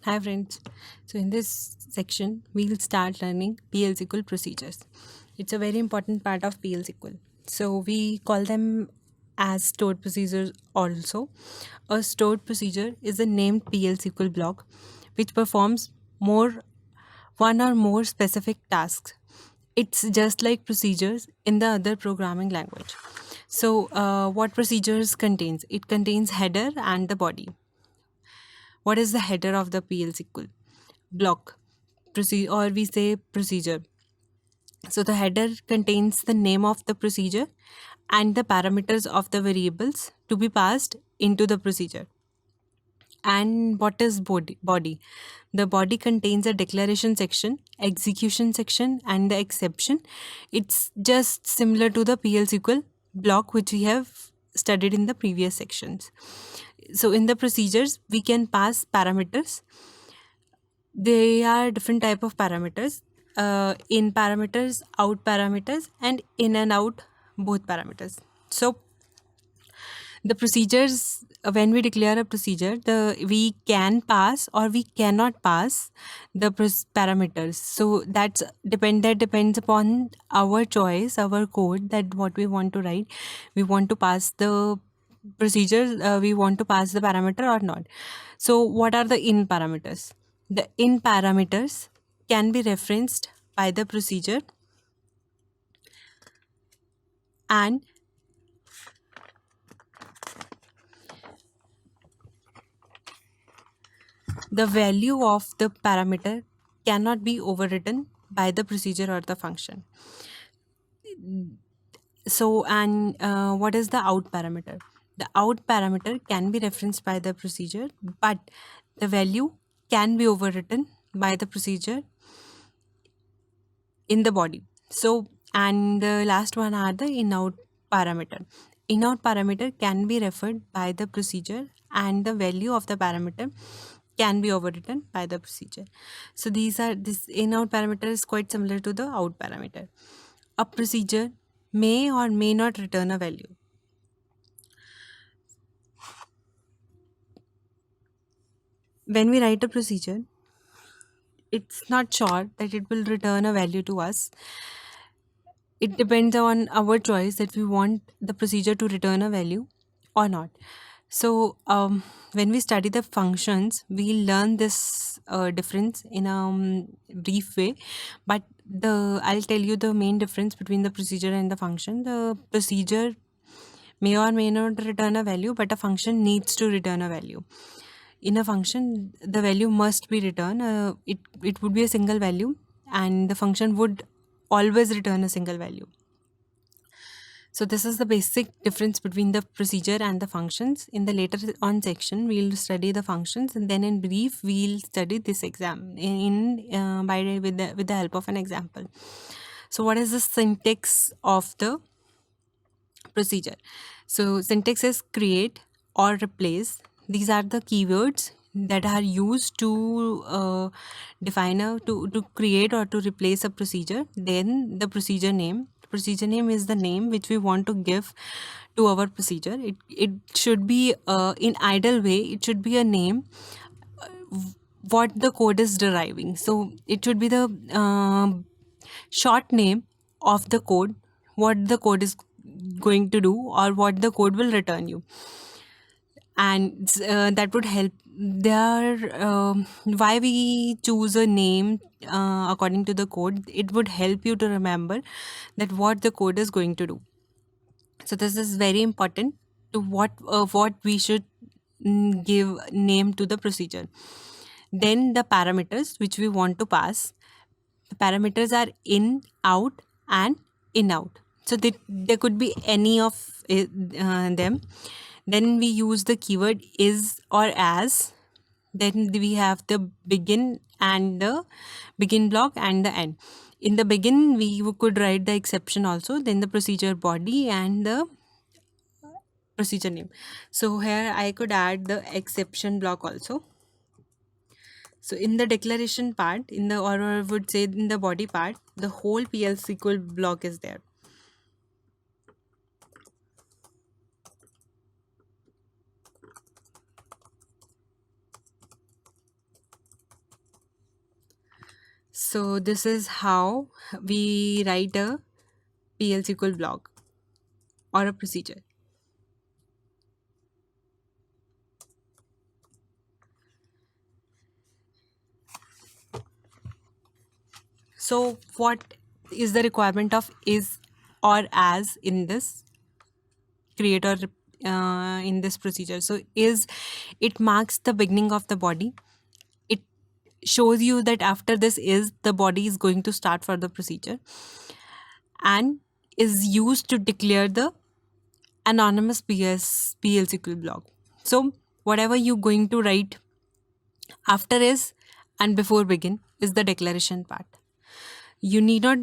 Hi friends. So in this section, we'll start learning PL/SQL procedures. It's a very important part of PL/SQL. So we call them as stored procedures also. A stored procedure is a named PL/SQL block which performs more one or more specific tasks. It's just like procedures in the other programming language. So what procedures contains? It contains header and the body. What is the header of the PL/SQL block? Or we say procedure. So the header contains the name of the procedure and the parameters of the variables to be passed into the procedure. And what is body? The body contains a declaration section, execution section, and the exception. It's just similar to the PL/SQL block which we have studied in the previous sections. So in the procedures, we can pass parameters. They are different type of parameters. In parameters, out parameters, and in and out both parameters. So the procedures, when we declare a procedure, the we can pass or we cannot pass the parameters. So that depends upon our choice, our code, that what we want to write. We want to pass the procedures, we want to pass the parameter or not. So what are the in parameters? The in parameters can be referenced by the procedure, and the value of the parameter cannot be overwritten by the procedure or the function. So, and what is the out parameter? The out parameter can be referenced by the procedure, but the value can be overwritten by the procedure in the body. So, and the last one are the in out parameter. In out parameter can be referred by the procedure, and the value of the parameter can be overwritten by the procedure. So this in out parameter is quite similar to the out parameter. A procedure may or may not return a value. When we write a procedure, it's not sure that it will return a value to us. It depends on our choice that we want the procedure to return a value or not. So when we study the functions, we learn this difference in a brief way. But I'll tell you the main difference between the procedure and the function. The procedure may or may not return a value, but a function needs to return a value. In a function, the value must be returned. It would be a single value, and the function would always return a single value. So this is the basic difference between the procedure and the functions. In the later on section, we'll study the functions, and then in brief, we'll study this exam with the help of an example. So what is the syntax of the procedure? So syntax is create or replace. These are the keywords that are used to define to create or to replace a procedure. Then the procedure name. Procedure name is the name which we want to give to our procedure. It should be in ideal way. It should be a name what the code is deriving. So it should be the short name of the code, what the code is going to do, or what the code will return you. And that would help. Why we choose a name according to the code, it would help you to remember that what the code is going to do. So this is very important to what we should give name to the procedure. Then the parameters which we want to pass. The parameters are in, out, and in out. So there could be any of them. Then we use the keyword is or as. Then we have the begin and the begin block and the end. In the begin, we could write the exception also, then the procedure body and the procedure name. So here I could add the exception block also. So in the declaration part, or I would say in the body part, the whole PL/SQL block is there. So this is how we write a PL/SQL block or a procedure. So what is the requirement of is or as in this create or in this procedure? So is, it marks the beginning of the body. It shows you that after this is, the body is going to start for the procedure, and is used to declare the anonymous PL/SQL block. So whatever you're going to write after is and before begin is the declaration part. You need not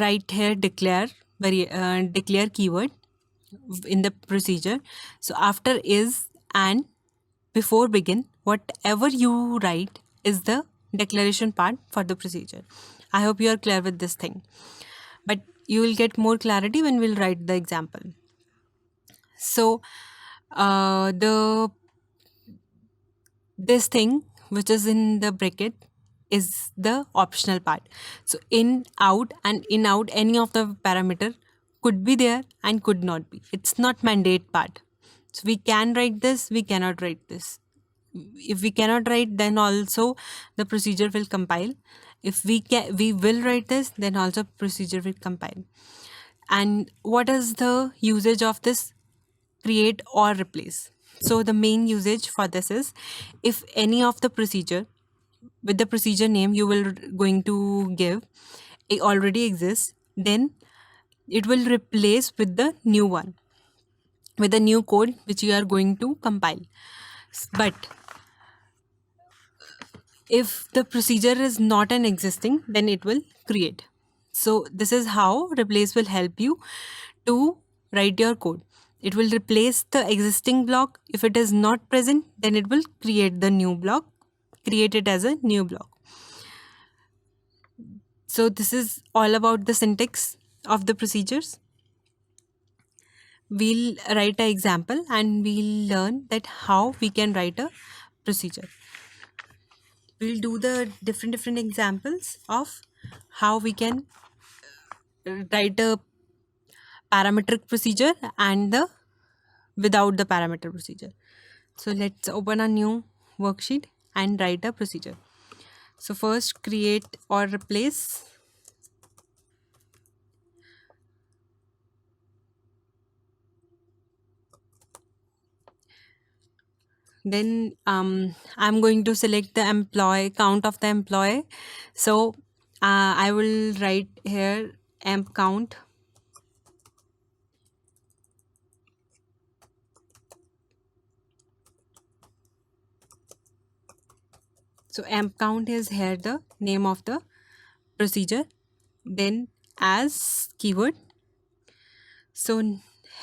write here declare keyword in the procedure. So after is and before begin, whatever you write is the declaration part for the procedure. I hope you are clear with this thing, but you will get more clarity when we'll write the example. So the this thing which is in the bracket is the optional part. So in out and in out, any of the parameter could be there and could not be. It's not mandate part. So we can write this, we cannot write this. If we cannot write, then also the procedure will compile. If we will write this, then also procedure will compile. And what is the usage of this create or replace? So the main usage for this is, if any of the procedure with the procedure name you will going to give, it already exists, then it will replace with the new one, with the new code which you are going to compile. But if the procedure is not an existing, then it will create. So this is how replace will help you to write your code. It will replace the existing block. If it is not present, then it will create the new block, create it as a new block. So this is all about the syntax of the procedures. We'll write an example and we'll learn that how we can write a procedure. We'll do the different examples of how we can write a parametric procedure and the without the parameter procedure. So let's open a new worksheet and write a procedure. So first create or replace. Then I'm going to select the employee count of the employee. So I will write here emp count. So emp count is here the name of the procedure. Then as keyword. So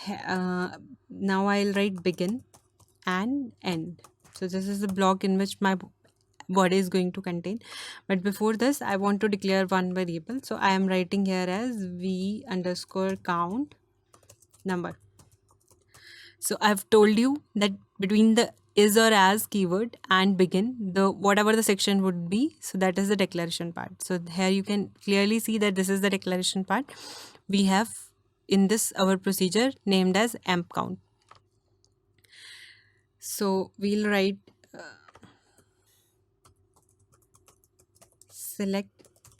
now I'll write begin and end. So this is the block in which my body is going to contain. But before this, I want to declare one variable. So I am writing here as v underscore count number. So I've told you that between the is or as keyword and begin, the whatever the section would be, so that is the declaration part. So here you can clearly see that this is the declaration part. We have in this our procedure named as emp count. So we'll write select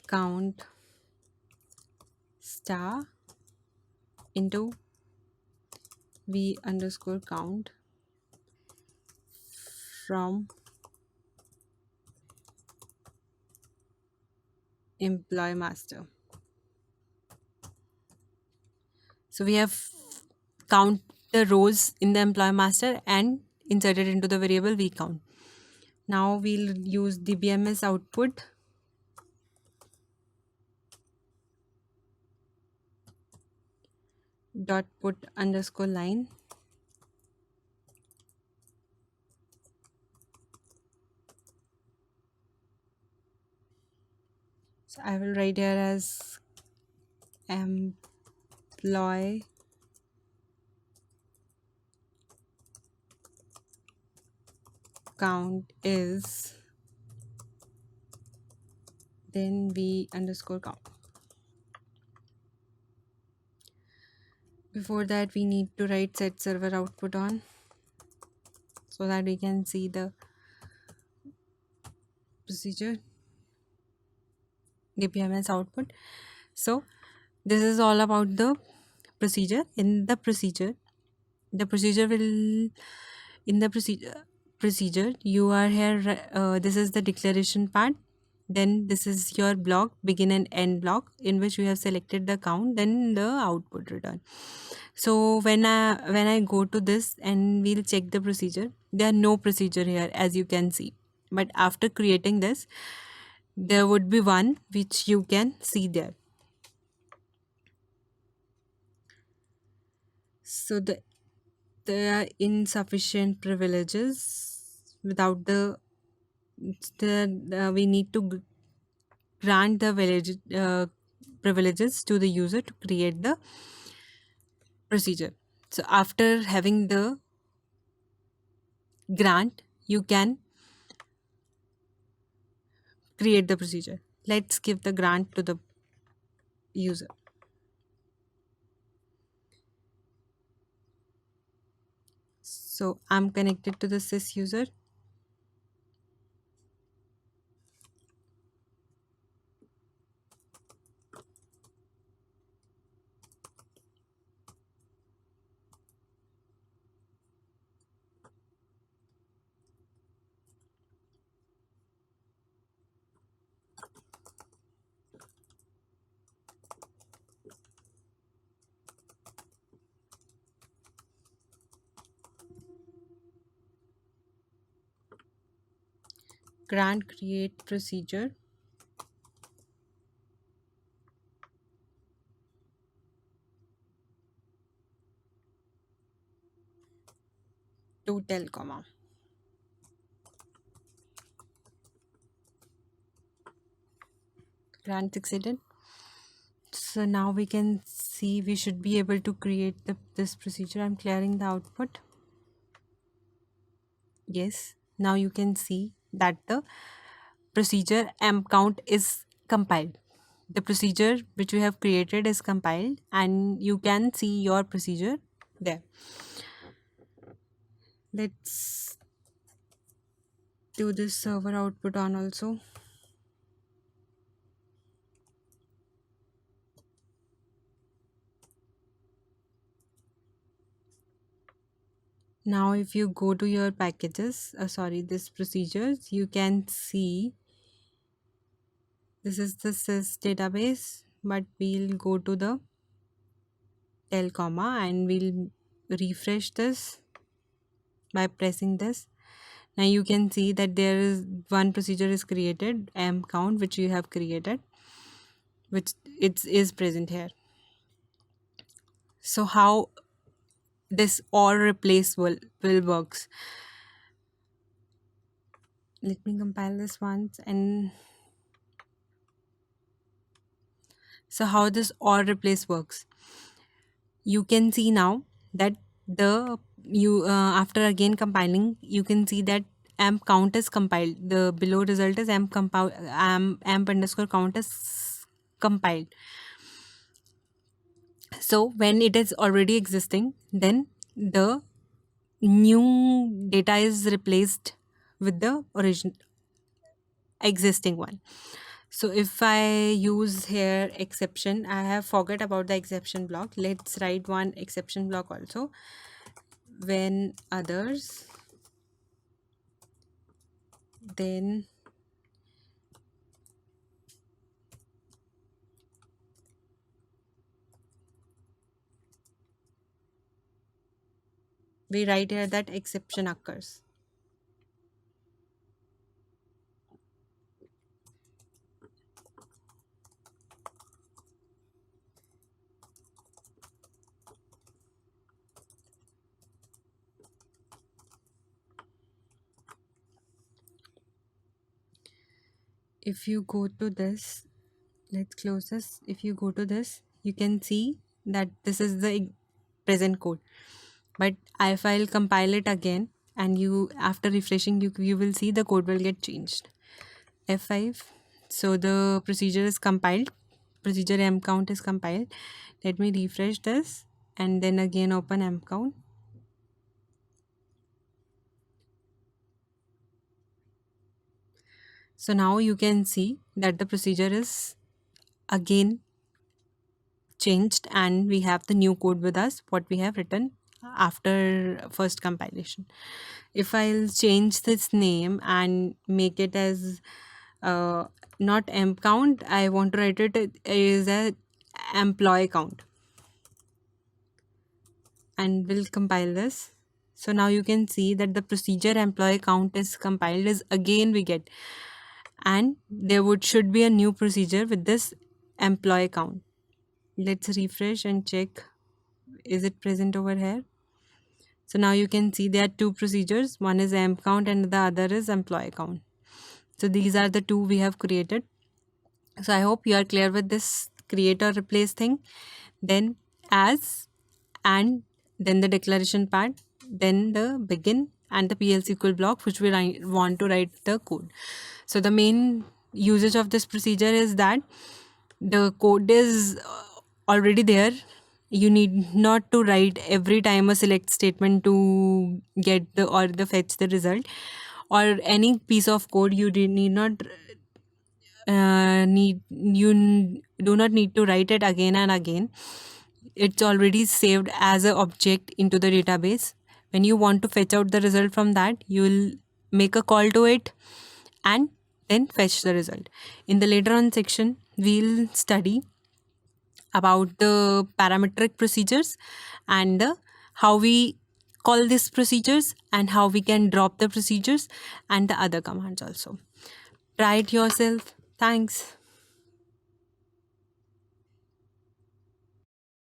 count star into v underscore count from employee master. So we have count the rows in the employee master and inserted into the variable v count. Now we'll use the BMS output dot put underscore line. So I will write here as employee count is, then v underscore count. Before that, we need to write set server output on so that we can see the procedure dpms output. So this is all about the procedure. In the procedure will in the procedure you are here, this is the declaration part, then this is your block, begin and end block, in which you have selected the count, then the output return. So when I go to this and we'll check the procedure, there are no procedure here, as you can see, but after creating this there would be one which you can see there. So there are insufficient privileges. Without we need to grant the privileges to the user to create the procedure. So after having the grant, you can create the procedure. Let's give the grant to the user. So I'm connected to the sys user. Grant create procedure. To tell comma. Grant succeeded. So now we can see we should be able to create this procedure. I'm clearing the output. Yes, now you can see that the procedure amp count is compiled. The procedure which we have created is compiled and you can see your procedure there. Let's do this server output on also. Now if you go to your packages, this procedures, you can see this is the sys database, but we'll go to the tell comma and we'll refresh this by pressing this. Now you can see that there is one procedure is created, amp count, which you have created, which it is present here. So how this or replace will works. Let me compile this once. And so how this or replace works, you can see now that after again compiling, you can see that amp count is compiled. The below result is amp underscore count is compiled. So when it is already existing, then the new data is replaced with the original existing one. So if I use here exception, I have forgot about the exception block. Let's write one exception block also. When others, then we write here that exception occurs. If you go to this, let's close this. If you go to this, you can see that this is the present code. But if I'll compile it again and you after refreshing, you will see the code will get changed. F5, So the procedure is compiled. Procedure mcount is compiled. Let me refresh this and then again open mcount. So now you can see that the procedure is again changed and we have the new code with us, what we have written after first compilation. If I'll change this name and make it as not m count, I want to write it as a employee count, and we'll compile this. So now you can see that the procedure employee count is compiled is again we get, and there should be a new procedure with this employee count. Let's refresh and check, is it present over here? So now you can see there are two procedures, one is M count and the other is employee count. So these are the two we have created. So I hope you are clear with this create or replace thing. Then as, and then the declaration part, then the begin and the PL SQL block which we want to write the code. So the main usage of this procedure is that the code is already there. You need not to write every time a select statement to get the or the fetch the result, or any piece of code you need not do not need to write it again and again. It's already saved as an object into the database. When you want to fetch out the result from that, you will make a call to it and then fetch the result. In the later on section, we'll study about the parametric procedures and how we call these procedures and how we can drop the procedures and the other commands also. Try it yourself. Thanks.